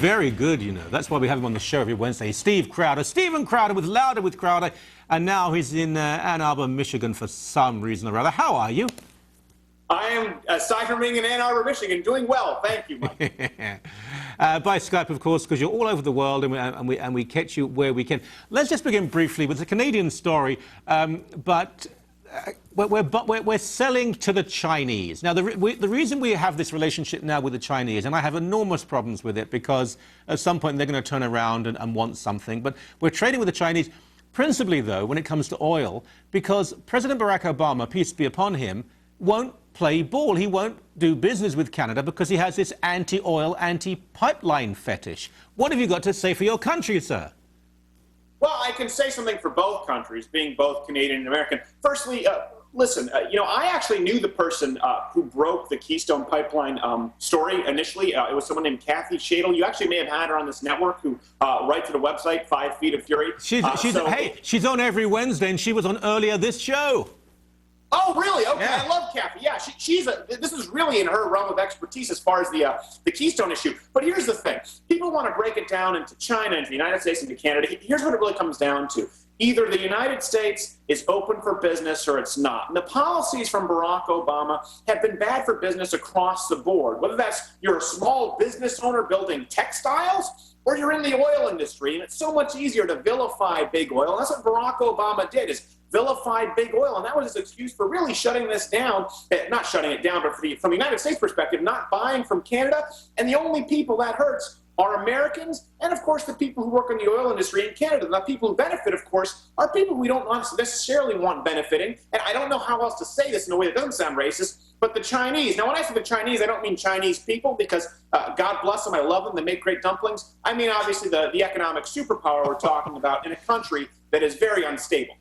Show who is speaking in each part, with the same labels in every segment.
Speaker 1: very good, you know. That's why we have him on the show every Wednesday. Steve Crowder. Stephen Crowder with Louder with Crowder. And now he's in Ann Arbor, Michigan for some reason or other. How are you?
Speaker 2: I am cycling in Ann Arbor, Michigan, doing well. Thank you, Mike.
Speaker 1: By Skype, of course, because you're all over the world and we catch you where we can. Let's just begin briefly with a Canadian story, but we're selling to the Chinese. Now, the reason we have this relationship now with the Chinese, and I have enormous problems with it because at some point they're going to turn around and want something, but we're trading with the Chinese, principally, though, when it comes to oil, because President Barack Obama, peace be upon him, won't play ball. He won't do business with Canada because he has this anti-oil, anti-pipeline fetish. What have you got to say for your country, sir?
Speaker 2: Well, I can say something for both countries, being both Canadian and American. Firstly, listen, I actually knew the person who broke the Keystone Pipeline story initially. It was someone named Kathy Shadle. You actually may have had her on this network who writes at a website, 5 Feet of Fury.
Speaker 1: She's on every Wednesday, and she was on earlier this show.
Speaker 2: Oh, really? Okay,
Speaker 1: yeah.
Speaker 2: I love Kathy. Yeah, this is really in her realm of expertise as far as the Keystone issue. But here's the thing. People want to break it down into China, into the United States, into Canada. Here's what it really comes down to. Either the United States is open for business or it's not. And the policies from Barack Obama have been bad for business across the board, whether that's you're a small business owner building textiles or you're in the oil industry. And it's so much easier to vilify big oil. And that's what Barack Obama did, is vilified big oil. And that was his excuse for really shutting this down, not shutting it down, but from the United States perspective, not buying from Canada. And the only people that hurts are Americans and, of course, the people who work in the oil industry in Canada. The people who benefit, of course, are people we don't necessarily want benefiting. And I don't know how else to say this in a way that doesn't sound racist, but the Chinese. Now, when I say the Chinese, I don't mean Chinese people because, God bless them, I love them, they make great dumplings. I mean, obviously, the economic superpower we're talking about in a country that is very unstable.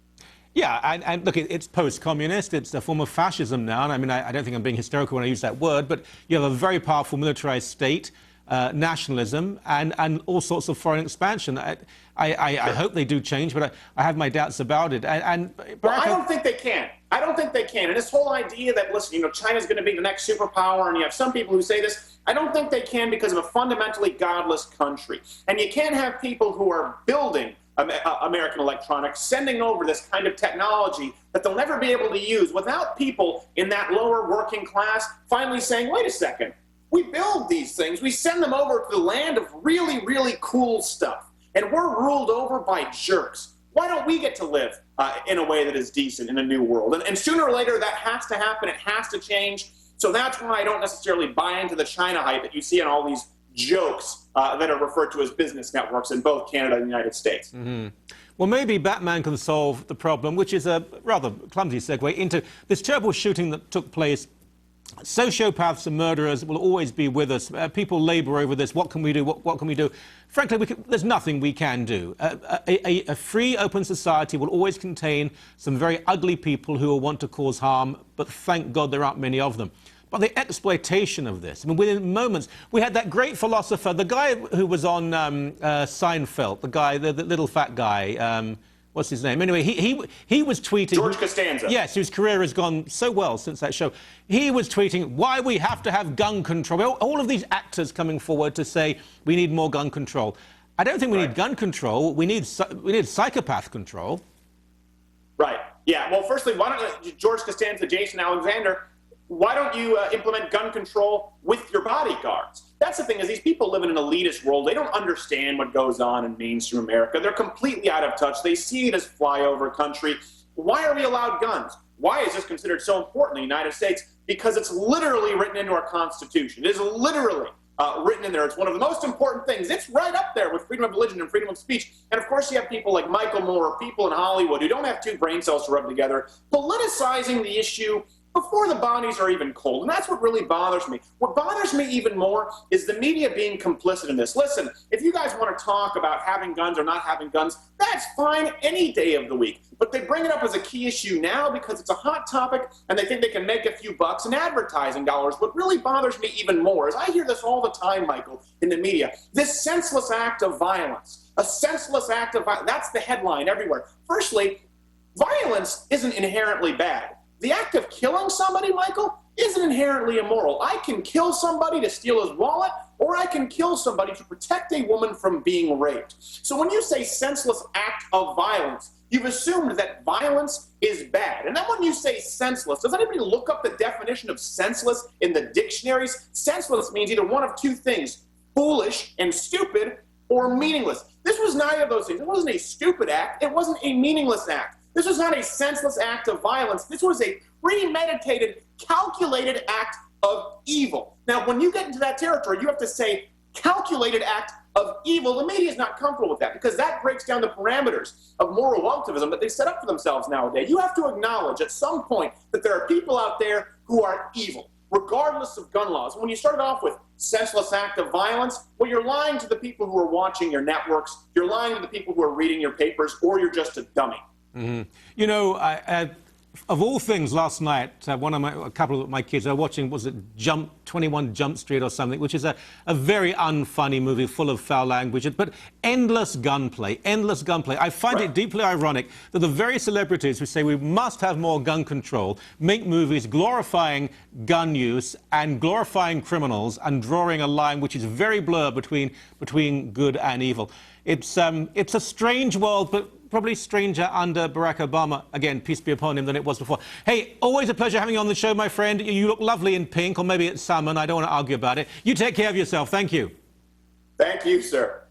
Speaker 1: Yeah, and look, it's post-communist. It's a form of fascism now. And I mean, I don't think I'm being hysterical when I use that word, but you have a very powerful militarized state, nationalism, and all sorts of foreign expansion. I hope they do change, but I have my doubts about it.
Speaker 2: Well, I don't think they can. I don't think they can. And this whole idea that, listen, China's going to be the next superpower, and you have some people who say this, I don't think they can because of a fundamentally godless country. And you can't have people who are building American electronics, sending over this kind of technology that they'll never be able to use without people in that lower working class finally saying, wait a second, we build these things, we send them over to the land of really, really cool stuff, and we're ruled over by jerks. Why don't we get to live in a way that is decent in a new world? And sooner or later, that has to happen. It has to change. So that's why I don't necessarily buy into the China hype that you see in all these jokes that are referred to as business networks in both Canada and the United States.
Speaker 1: Mm-hmm. Well, maybe Batman can solve the problem, which is a rather clumsy segue into this terrible shooting that took place. Sociopaths and murderers will always be with us. People labor over this. What can we do? What can we do? Frankly, there's nothing we can do. A free, open society will always contain some very ugly people who will want to cause harm, but thank God there aren't many of them. But the exploitation of this, I mean, within moments, we had that great philosopher, the guy who was on Seinfeld, the little fat guy, what's his name? Anyway, he was tweeting...
Speaker 2: George Costanza.
Speaker 1: Yes, whose career has gone so well since that show. He was tweeting why we have to have gun control. All of these actors coming forward to say we need more gun control. I don't think we need gun control. We need psychopath control.
Speaker 2: Right. Yeah. Well, firstly, why don't George Costanza, Jason Alexander... Why don't you implement gun control with your bodyguards? That's the thing, is these people live in an elitist world. They don't understand what goes on in mainstream America. They're completely out of touch. They see it as flyover country. Why are we allowed guns? Why is this considered so important in the United States? Because it's literally written into our Constitution. It is literally written in there. It's one of the most important things. It's right up there with freedom of religion and freedom of speech. And of course, you have people like Michael Moore, people in Hollywood who don't have two brain cells to rub together, politicizing the issue before the bodies are even cold. And that's what really bothers me. What bothers me even more is the media being complicit in this. Listen, if you guys want to talk about having guns or not having guns, that's fine any day of the week. But they bring it up as a key issue now because it's a hot topic and they think they can make a few bucks in advertising dollars. What really bothers me even more is I hear this all the time, Michael, in the media. This senseless act of violence. A senseless act of violence. That's the headline everywhere. Firstly, violence isn't inherently bad. The act of killing somebody, Michael, isn't inherently immoral. I can kill somebody to steal his wallet, or I can kill somebody to protect a woman from being raped. So when you say senseless act of violence, you've assumed that violence is bad. And then when you say senseless, does anybody look up the definition of senseless in the dictionaries? Senseless means either one of two things: foolish and stupid, or meaningless. This was neither of those things. It wasn't a stupid act. It wasn't a meaningless act. This was not a senseless act of violence. This was a premeditated, calculated act of evil. Now, when you get into that territory, you have to say calculated act of evil. The media is not comfortable with that because that breaks down the parameters of moral relativism that they set up for themselves nowadays. You have to acknowledge at some point that there are people out there who are evil, regardless of gun laws. When you started off with senseless act of violence, well, you're lying to the people who are watching your networks, you're lying to the people who are reading your papers, or you're just a dummy.
Speaker 1: Mm-hmm. You know, of all things, last night, a couple of my kids are watching, was it 21 Jump Street or something, which is a very unfunny movie full of foul language, but endless gunplay, endless gunplay. I find it deeply ironic that the very celebrities who say we must have more gun control make movies glorifying gun use and glorifying criminals and drawing a line which is very blurred between good and evil. It's a strange world, but probably stranger under Barack Obama. Again, peace be upon him, than it was before. Hey, always a pleasure having you on the show, my friend. You look lovely in pink, or maybe it's salmon. I don't want to argue about it. You take care of yourself. Thank you.
Speaker 2: Thank you, sir.